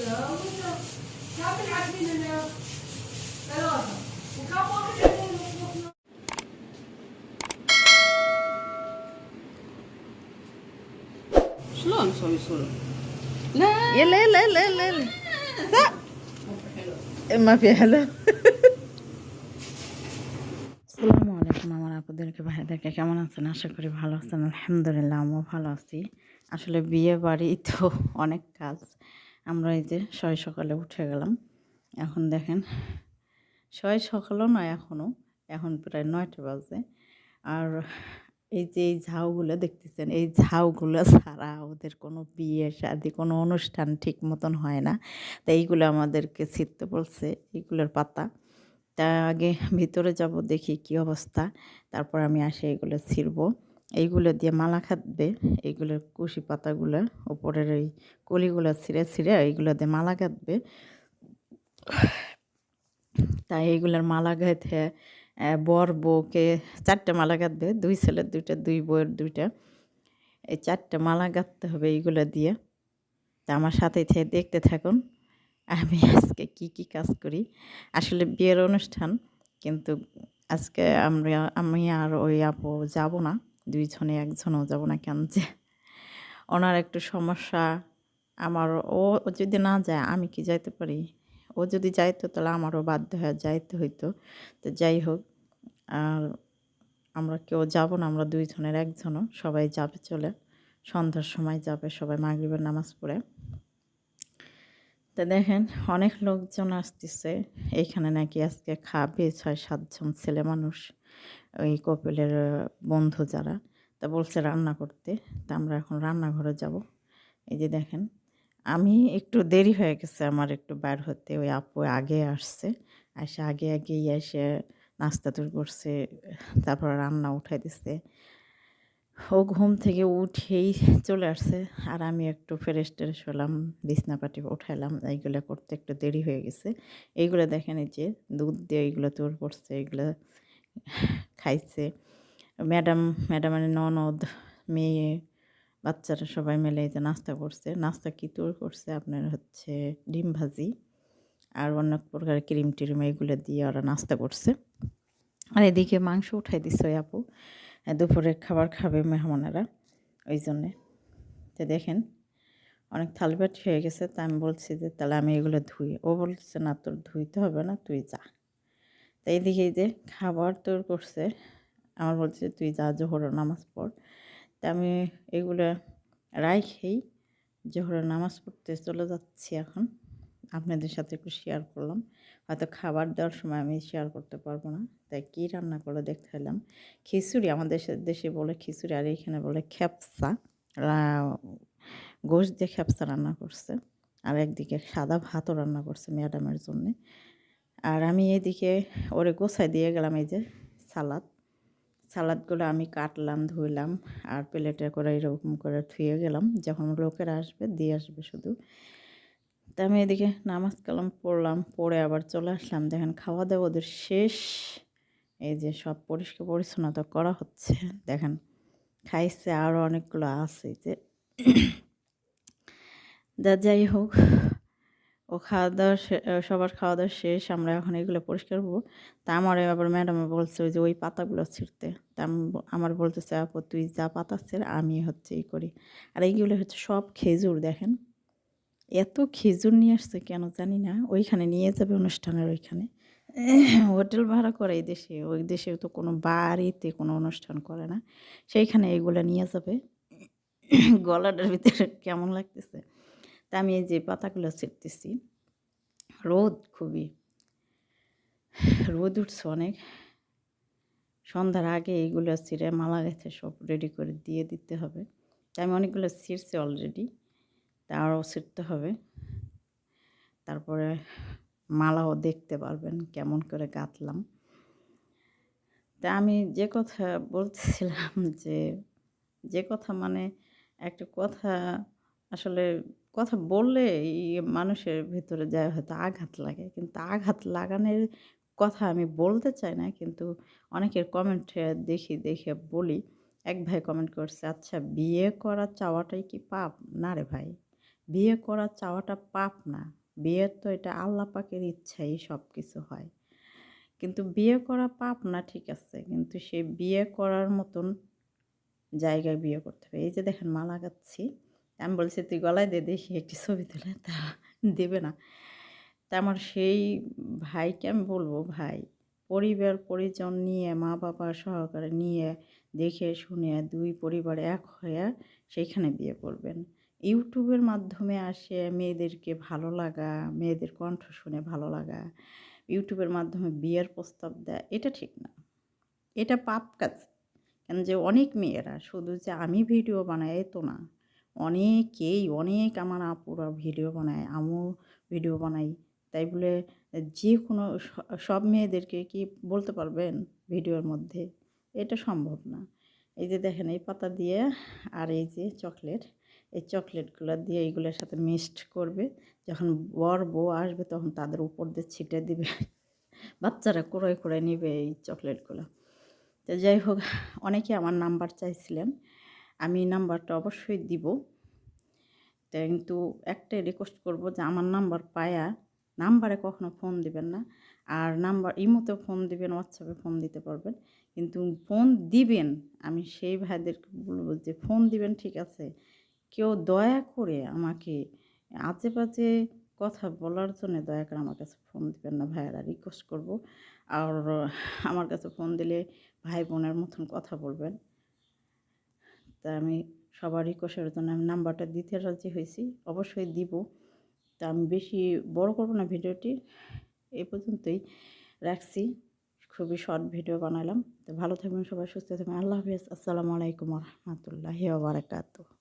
شلون نسوي صورة؟ يلا يلا يلا يلا يلا لا ما في حلو আসসালামু আলাইকুম আমার আপুদেরকে ভাইদেরকে কেমন আছেন? আশা করি ভালো আছেন। আলহামদুলিল্লাহ আমিও ভালো আছি। আসলে বিয়ে বাড়ি তো অনেক কাজ। আমরা এই যে সকালে উঠে গেলাম। এখন দেখেন সকালও নয় এখনও, এখন প্রায় 9টা বাজে। আর এই যে এই ঝাউগুলো দেখতেছেন, এই ঝাউগুলো ছাড়া ওদের কোনো বিয়ে শাদি কোনো অনুষ্ঠান ঠিক মতন হয় না। তো এইগুলো আমাদেরকে ছিঁড়তে বলছে, এইগুলোর পাতা। তা আগে ভিতরে যাব, দেখি কি অবস্থা, তারপর আমি আসে এগুলো ছিঁড়বো। এইগুলো দিয়ে মালা খাটবে, এইগুলোর কুশি পাতাগুলো উপরের এই কলিগুলো ছিঁড়ে ছিঁড়ে এইগুলো দিয়ে মালা গাঁথবে। তাই এইগুলোর মালা গাঁথে বর বউকে 4টে মালা গাঁথবে, 2 ছেলের 2টা, 2 বউয়ের 2টা, এই 4টে মালা গাঁথতে হবে এইগুলো দিয়ে। তা আমার সাথে দেখতে থাকুন আমি আজকে কি কাজ করি। আসলে বিয়ের অনুষ্ঠান, কিন্তু আজকে আমি আর ওই আপু যাব না, 2 জনে, একজনও যাব না। কেন যে ওনার একটু সমস্যা, আমার ও যদি না যায় আমি কি যাইতে পারি? ও যদি যাইতো তাহলে আমারও বাধ্য হয়ে যাইতে হইতো। তো যাই হোক, আর আমরা কেউ যাব না, আমরা 2 জনের একজনও, সবাই যাবে চলে। সন্ধ্যার সময় যাবে সবাই মাগরিবের নামাজ পড়ে। তো দেখেন অনেক লোকজন আসতেছে এইখানে, নাকি আজকে খাবে 6-7 জন ছেলে মানুষ, ওই কপিলের বন্ধু যারা। তা বলছে রান্না করতে। তা আমরা এখন রান্নাঘরে যাব। এই যে দেখেন আমি একটু দেরি হয়ে গেছে আমার একটু বের হতে, ওই আপু আগে আসছে, এসে আগেই এসে নাস্তা তৈরি করছে, তারপর রান্না উঠাই দিচ্ছে। ও ঘুম থেকে উঠেই চলে আসছে, আর আমি একটু ফ্রেশ ট্রেশ হলাম, বিছনাপাটি উঠাইলাম। এইগুলো করতে একটু দেরি হয়ে গেছে। এইগুলো দেখেন এই যে দুধ দিয়ে এইগুলো তৈরি করছে, এইগুলো খাইছে ম্যাডামের ননদ, মেয়ে, বাচ্চারা সবাই মিলে এই যে নাস্তা করছে। নাস্তা কী তৈরি করছে আপনার হচ্ছে ডিম ভাজি আর অনেক প্রকার ক্রিম টিরিম এইগুলো দিয়ে ওরা নাস্তা করছে। আর এদিকে মাংস উঠাই দিচ্ছে ওই আপু, দুপুরের খাবার খাবে মেহমানেরা, ওই জন্যে। তো দেখেন অনেক থালবাটি হয়ে গেছে। তা আমি বলছি যে তাহলে আমি এগুলো ধুই। ও বলছে না তোর ধুইতে হবে না, তুই যা। তো এইদিকে এই যে খাবার তৈরি করছে, আমার বলছে তুই যা জোহরের নামাজ পড়। তা আমি এগুলো রাইখেই জোহরের নামাজ পড়তে চলে যাচ্ছি। এখন আপনাদের সাথে একটু শেয়ার করলাম, হয়তো খাবার দেওয়ার সময় আমি শেয়ার করতে পারবো না। তাই কী রান্না করে দেখতে এলাম। খিচুড়ি, আমাদের দেশে বলে খিচুড়ি, আর এইখানে বলে খেপসা, গোশ দিয়ে খেপসা রান্না করছে। আর একদিকে সাদা ভাতও রান্না করছে ম্যাডামের জন্যে। আর আমি এদিকে ওরে গোছাই দিয়ে গেলাম এই যে সালাদগুলো আমি কাটলাম, ধুইলাম, আর প্লেটে করে এরকম করে ধুয়ে গেলাম, যখন লোকেরা আসবে দিয়ে আসবে শুধু। তা আমি এদিকে নামাজ কালাম পড়লাম, পড়ে আবার চলে আসলাম। দেখেন খাওয়া দাওয়া ওদের শেষ, এই যে সব পরিষ্কার পরিচ্ছন্নতা করা হচ্ছে। দেখেন খাইছে, আরও অনেকগুলো আছে যে যাই হোক, ও খাওয়া দাওয়া সবার খাওয়া দাওয়া শেষ। আমরা এখন এগুলো পরিষ্কার করবো। তা আমার আবার ম্যাডামে বলছে ওই যে ওই পাতাগুলো ছিঁড়তে। তা আমার বলতেছে আপু তুই যা পাতা ছিঁড়, আমি হচ্ছে এই করি। আর এইগুলো হচ্ছে সব খেজুর। দেখেন এত খেজুর নিয়ে আসছে কেন জানি না, ওইখানে নিয়ে যাবে অনুষ্ঠানের ওইখানে। হোটেল ভাড়া করে এই দেশে, ওই দেশে তো কোনো বাড়িতে কোনো অনুষ্ঠান করে না, সেইখানে এইগুলো নিয়ে যাবে। গলাটার ভিতরে কেমন লাগতেছে। তা আমি এই যে পাতাগুলো ছিঁড়তেছি, খুবই রোদ উঠছে অনেক। সন্ধ্যার আগে এইগুলো ছিঁড়ে মালা গেছে সব রেডি করে দিয়ে দিতে হবে। তাই আমি অনেকগুলো ছিঁড়ছি অলরেডি, তা আরও ছিঁড়তে হবে। তারপরে মালাও দেখতে পারবেন কেমন করে গাঁথলাম। তা আমি যে কথা বলতেছিলাম যে কথা মানে একটা কথা, আসলে কথা বললে মানুষের ভেতরে যায় হয়তো আঘাত লাগে, কিন্তু আঘাত লাগানোর কথা আমি বলতে চাই না, কিন্তু অনেকের কমেন্টে দেখে বলি। এক ভাই কমেন্ট করছে, আচ্ছা বিয়ে করা চাওয়াটাই কি পাপ? না রে ভাই, বিয়ে করা চাওয়াটা পাপ না। বিয়ে তো এটা আল্লাহ পাকের ইচ্ছাই সব কিছু হয়। কিন্তু বিয়ে করা পাপ না ঠিক আছে। কিন্তু সে বিয়ে করার মতন জায়গায় বিয়ে করতে হবে। এই যে দেখেন মা লাগাচ্ছি। আমি বলছি, "তুই গলায় দে দেখি একটি ছবি তুলে।" তা দেবে না। তা আমার সেই ভাইকে আমি বলব, "ভাই, পরিবার পরিজন নিয়ে মা-বাবা সহকারে নিয়ে দেখে শুনে ২ পরিবার এক হয়ে সেইখানে বিয়ে করবেন। ইউটিউবের মাধ্যমে আসে মেয়েদেরকে ভালো লাগা, মেয়েদের কণ্ঠ শুনে ভালো লাগা, ইউটিউবের মাধ্যমে বিয়ের প্রস্তাব দেয়া এটা ঠিক না। এটা পাপ কাজ।" কেন যে অনেক মেয়েরা শুধু যে আমি ভিডিও বানাই এ তো না। অনেকেই অনেক আমার আপুরা ভিডিও বানায়, আমিও ভিডিও বানাই। তাই বলে যেকোনো সব মেয়েদেরকে কি বলতে পারবেন ভিডিওর মধ্যে? এটা সম্ভব না। এই যে দেখেন এই পাতা দিয়ে আর এই যে চকলেট, এই চকলেটগুলা দিয়ে এইগুলোর সাথে মিক্সড করবে। যখন বর বউ আসবে তখন তাদের উপর দিয়ে ছিটে দিবে। বাচ্চারা কুড়ায়, কুড়ায় নিবে এই চকলেটগুলা। তো যাই হোক, অনেকে আমার নাম্বার চাইছিলেন। আমি নাম্বারটা অবশ্যই দিব। তা কিন্তু একটাই রিকোয়েস্ট করব যে আমার নাম্বার পায়া নাম্বারে কখনো ফোন দিবেন না। আর নাম্বার ইমোতেও ফোন দিবেন, হোয়াটসঅ্যাপে ফোন দিতে পারবেন। কিন্তু ফোন দিবেন, আমি সেই ভাইদেরকে বলব যে ফোন দিবেন ঠিক আছে। কেউ দয়া করে আমাকে আজে-বাজে কথা বলার জন্য দয়া করে আমার কাছে ফোন দিবেন না ভাইয়েরা, রিকোয়েস্ট করব। আর আমার কাছে ফোন দিলে ভাই বোনের মতন কথা বলবেন। তা আমি সবার রিকোয়েস্টের জন্য আমি নাম্বারটা দিতে রাজি হয়েছি। অবশ্যই দিব। তা আমি বেশি বড় করব না ভিডিওটি। এ পর্যন্তই রাখছি। খুবই শর্ট ভিডিও বানালাম। তো ভালো থাকবেন সবাই, সুস্থ থাকবেন। আল্লাহ হাফেজ। আসসালামু আলাইকুম ওয়া রাহমাতুল্লাহি ওয়া বারাকাতুহু।